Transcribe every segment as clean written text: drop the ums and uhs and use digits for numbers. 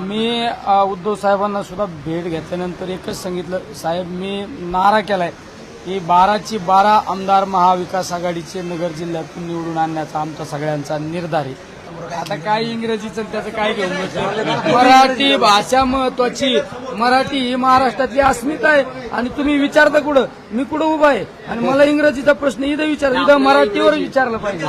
मी उद्धव साहेबांना सुद्धा भेट घेतल्यानंतर एकच सांगितलं, साहेब मी नारा केलाय की 12ची 12 आमदार महाविकास आघाडीचे नगर जिल्ह्यातून निवडून आणण्याचा आमचा सगळ्यांचा निर्धार आहे. आता काय इंग्रजीचं त्याचं काय घेऊन बसलं. मराठी भाषा महत्वाची. मराठी ही महाराष्ट्रातली अस्मिता आहे आणि तुम्ही विचारता कुठं, मी कुठं उभा आहे आणि मला इंग्रजीचा प्रश्न इथं विचार, इथं मराठीवर विचारलं पाहिजे.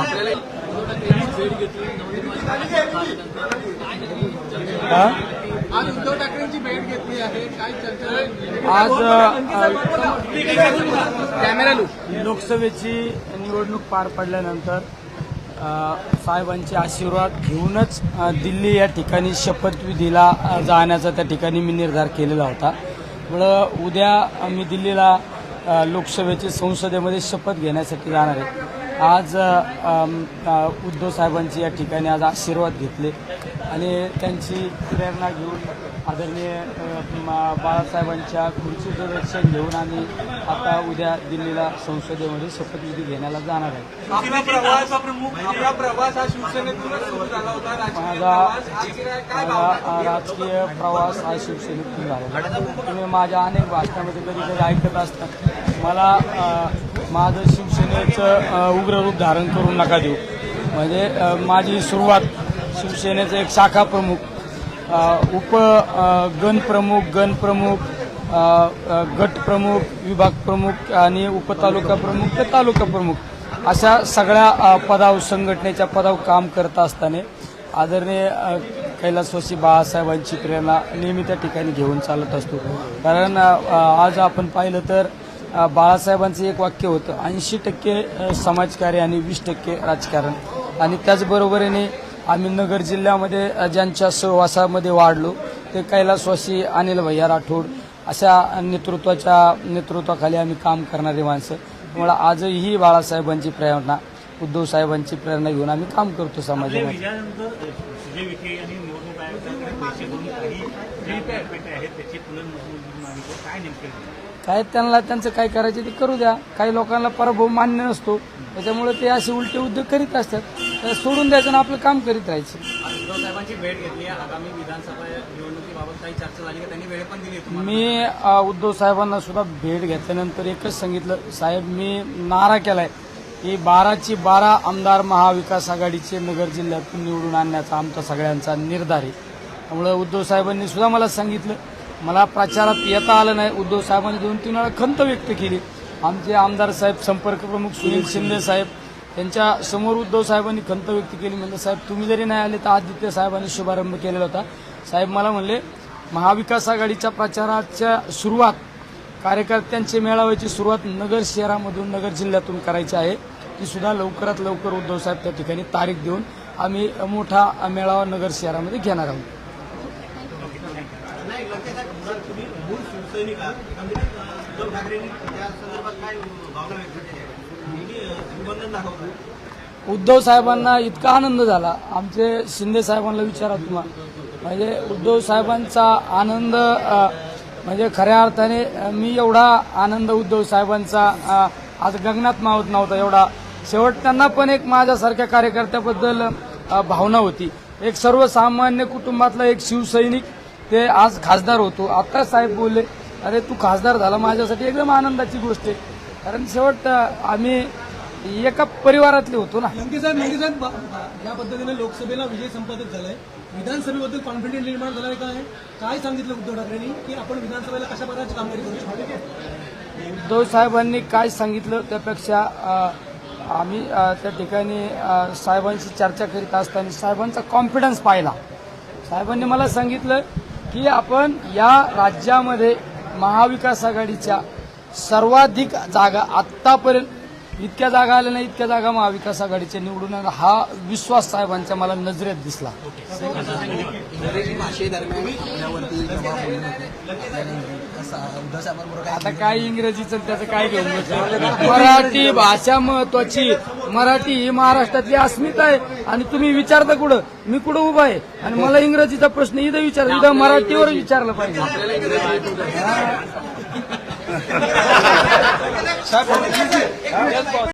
आज उद्धव ठाकरेंची भेट घेतली आहे, काय चर्चा? आज कॅमेरा लोकसभेची निवडणूक पार पडल्यानंतर साहेबांचे आशीर्वाद घेऊनच दिल्ली या ठिकाणी शपथविधीला जाण्याचा त्या ठिकाणी मी निर्धार केलेला होता. त्यामुळं उद्या मी दिल्लीला लोकसभेचे संसदेमध्ये शपथ घेण्यासाठी जाणार आहे. आज उद्धव साहेबांची या ठिकाणी आज आशीर्वाद घेतले आणि त्यांची प्रेरणा घेऊन आदरणीय बाळासाहेबांच्या खुर्चीचं रक्षण घेऊन आम्ही आता उद्या दिल्लीला संसदेमध्ये शपथविधी घेण्याला जाणार आहे. आपला प्रवास हा शिवसेनेतूनच सुरू झाला होता. माझा राजकीय प्रवास हा शिवसेनेतून झाला. तुम्ही माझ्या अनेक भाषणामध्ये कधी कधी ऐकत असतात. मला माझं शिवसेनेचं उग्र रूप धारण करून नका देऊ. म्हणजे माझी सुरुवात शिवसेनेचं एक शाखा प्रमुख, गणप्रमुख, गट प्रमुख, विभाग प्रमुख आणि उपतालुका प्रमुख ते तालुका प्रमुख अशा सगळ्या पदावर, संघटनेच्या पदावर काम करत असताना आदरणीय कैलासवासी बाळासाहेबांची प्रेरणा नेहमी त्या ठिकाणी घेऊन चालत असतो. कारण आज आपण पाहिलं तर बाळासाहेबांचं एक वाक्य होतं, 80% समाजकार्य आणि 20% राजकारण. आणि त्याचबरोबरीने आम्ही नगर जिल्ह्यामध्ये ज्यांच्या सहवासामध्ये वाढलो ते कैलासवासी अनिल भैया राठोड अशा नेतृत्वाखाली आम्ही काम करणारी माणसं. त्यामुळे आजही बाळासाहेबांची प्रेरणा, उद्धव साहेबांची प्रेरणा घेऊन आम्ही काम करतो समाजामध्ये. काय त्यांचं काय करायचे ते करू द्या. काही लोकांना पराभव मान्य नसतो, त्याच्यामुळे ते असे उलटे उद्योग करीत असतात. सोडून द्यायचं आणि आपलं काम करीत राहायचं. उद्धव साहेबांची भेट घेतली, आगामी विधानसभा निवडणुकीबाबत काही चर्चा झाली का? त्यांनी वेळ पण दिली. मी उद्धव साहेबांना सुद्धा भेट घेतल्यानंतर एकच सांगितलं, साहेब मी नारा केलाय की 12ची 12 आमदार महाविकास आघाडीचे नगर जिल्ह्यातून निवडून आणण्याचा आमचा सगळ्यांचा निर्धार आहे. त्यामुळे उद्धव साहेबांनी सुद्धा मला सांगितलं, मला प्रचारात येता आलं नाही. उद्धव साहेबांनी 2-3 वेळा खंत व्यक्त केली. आमचे आमदार साहेब, संपर्क प्रमुख सुनील शिंदे साहेब त्यांच्या समोर उद्धव साहेबांनी खंत व्यक्त केली. म्हणलं साहेब तुम्ही जरी नाही आले तर आदित्य साहेबांनी शुभारंभ केलेला होता. साहेब मला म्हणले महाविकास आघाडीच्या प्रचाराच्या सुरुवात, कार्यकर्त्यांचे मेळाव्याची सुरुवात नगर शहरामधून, नगर जिल्ह्यातून करायची आहे. ती सुद्धा लवकरात लवकर उद्धव साहेब त्या ठिकाणी तारीख देऊन आम्ही मोठा मेळावा नगर शहरामध्ये घेणार आहोत. उद्धव साहेबांना इतका आनंद झाला. आमचे शिंदे साहेबांना विचारा तुम्हाला, म्हणजे उद्धव साहेबांचा आनंद म्हणजे खऱ्या अर्थाने मी एवढा आनंद उद्धव साहेबांचा आज गगनात मावत नव्हता एवढा. शेवट त्यांना पण एक माझ्यासारख्या कार्यकर्त्याबद्दल भावना होती. एक सर्वसामान्य कुटुंबातला एक शिवसैनिक ते आज खासदार होतो. आता साहेब बोलले, अरे तू खासदार झाला, माझ्यासाठी एकदम आनंदाची गोष्ट आहे. कारण शेवट आम्ही एका परिवारातले होतो ना. लंके साहेब या पद्धतीने लोकसभेला विजय संपादित झालाय, विधानसभेबद्दल कॉन्फिडन्स निर्माण झालाय काय सांगितलं उद्धव ठाकरेंनी की आपण विधानसभेला कशा प्रकारची कामगिरी करू शकतो? उद्धव साहेबांनी काय सांगितलं त्यापेक्षा आम्ही त्या ठिकाणी साहेबांशी चर्चा करीत असताना साहेबांचा कॉन्फिडन्स पाहिला. साहेबांनी मला सांगितलं की आपण या राज्यामध्ये महाविकास आघाडीच्या सर्वाधिक जागा आत्तापर्यंत इतक्या जागा आल्या नाही, इतक्या जागा महाविकास आघाडीचे निवडून येणार हा विश्वास साहेबांच्या मला नजरेत दिसला. इंग्रजी भाषेदरम्यान आपल्यावरती जबाब बोलले होते उद्धव साहेबांबरोबर आता काय इंग्रजीचं त्याचं काय घेऊन बसलं? मराठी भाषा महत्वाची. मराठी ही महाराष्ट्रातली अस्मिता आहे आणि तुम्ही विचारता कुठं? मी कुठं उभा आहे आणि मला इंग्रजीचा प्रश्न इथं विचार, इथं मराठीवर विचारलं पाहिजे.